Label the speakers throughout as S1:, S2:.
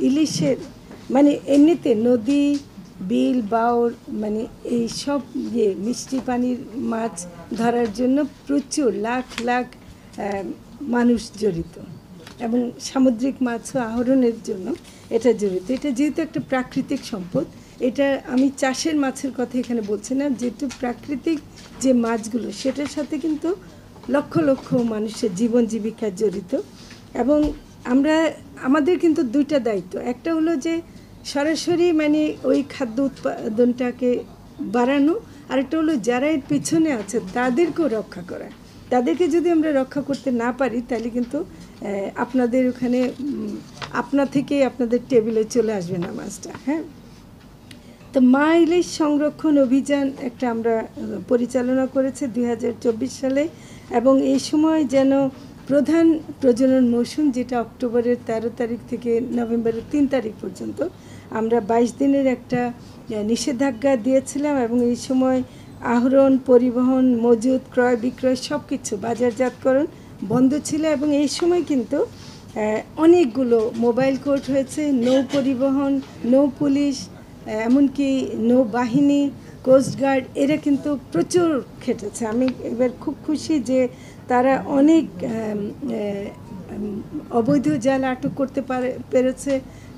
S1: ইলিশের মানে এমনিতে নদী বিল বাওর মানে এই সব মিষ্টি পানির মাছ ধরার জন্য প্রচুর লাখ লাখ মানুষ জড়িত এবং সামুদ্রিক মাছও আহরণের জন্য এটা জড়িত। এটা যেহেতু একটা প্রাকৃতিক সম্পদ, এটা আমি চাষের মাছের কথা এখানে বলছি না, যেহেতু প্রাকৃতিক যে মাছগুলো সেটার সাথে কিন্তু লক্ষ লক্ষ মানুষের জীবন জীবিকা জড়িত। এবং আমাদের কিন্তু দুইটা দায়িত্ব, একটা হলো যে সরাসরি মানে ওই খাদ্য উৎপাদনটাকে বাড়ানো, আরেকটা হলো যারা এর পিছনে আছে তাদেরকেও রক্ষা করা। তাদেরকে যদি আমরা রক্ষা করতে না পারি তাহলে কিন্তু আপনাদের ওখানে আপনা থেকে আপনাদের টেবিলে চলে আসবে না মাছটা। হ্যাঁ, তো মা ইলিশ সংরক্ষণ অভিযান একটা আমরা পরিচালনা করেছি 2024 সালে, এবং এই সময় যেন প্রধান প্রজনন মৌসুম যেটা অক্টোবরের 13 তারিখ থেকে নভেম্বরের 3 তারিখ পর্যন্ত আমরা 22 দিনের একটা নিষেধাজ্ঞা দিয়েছিলাম, এবং এই সময় আহরণ, পরিবহন, মজুত, ক্রয় বিক্রয় সব কিছু বাজারজাতকরণ বন্ধ ছিল। এবং এই সময় কিন্তু অনেকগুলো মোবাইল কোর্ট হয়েছে, নৌ পরিবহন, নৌ পুলিশ, এমনকি নৌবাহিনী, কোস্টগার্ড এরা কিন্তু প্রচুর খেটেছে। আমি এবার খুব খুশি যে তারা অনেক অবৈধ জাল আটক করতে পেরেছে,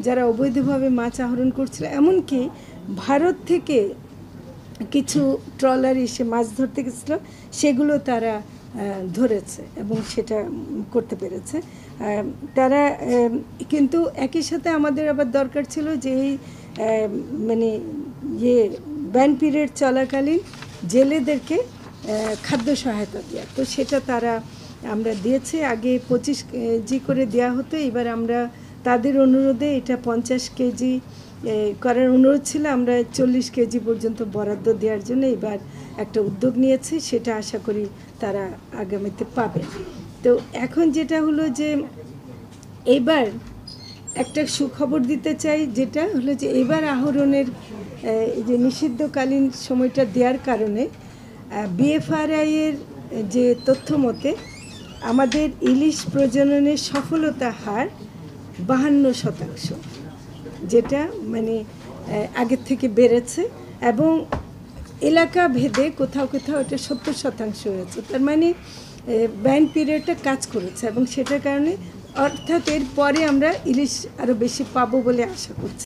S1: যারা অবৈধভাবে মাছ আহরণ করছিল। এমনকি ভারত থেকে কিছু ট্রলার এসে মাছ ধরতে গেছিলো, সেগুলো তারা ধরেছে এবং সেটা করতে পেরেছে তারা। কিন্তু একই সাথে আমাদের আবার দরকার ছিল যে এই মানে ব্যান পিরিয়ড চলাকালীন জেলেদেরকে খাদ্য সহায়তা দেওয়া, তো সেটা আমরা দিয়েছি। আগে 25 কেজি করে দেওয়া হতো, এবার আমরা তাদের অনুরোধে এটা 50 কেজি করার অনুরোধ ছিল, আমরা 40 কেজি পর্যন্ত বরাদ্দ দেওয়ার জন্য এবার একটা উদ্যোগ নিয়েছি, সেটা আশা করি তারা আগামীতে পাবে। তো এখন যেটা হলো যে এবার একটা সুখবর দিতে চাই, যেটা হলো যে এবার আহরণের যে নিষিদ্ধকালীন সময়টা দেওয়ার কারণে বিএফআরআই-এর যে তথ্য মতে আমাদের ইলিশ প্রজননের সফলতা হার 52%, যেটা মানে আগের থেকে বেড়েছে, এবং এলাকা ভেদে কোথাও কোথাও এটা 70% হয়েছে। তার মানে ব্যান পিরিয়ডটা কাজ করেছে, এবং সেটার কারণে অর্থাৎ এর পরে আমরা ইলিশ আরও বেশি পাবো বলে আশা করছি।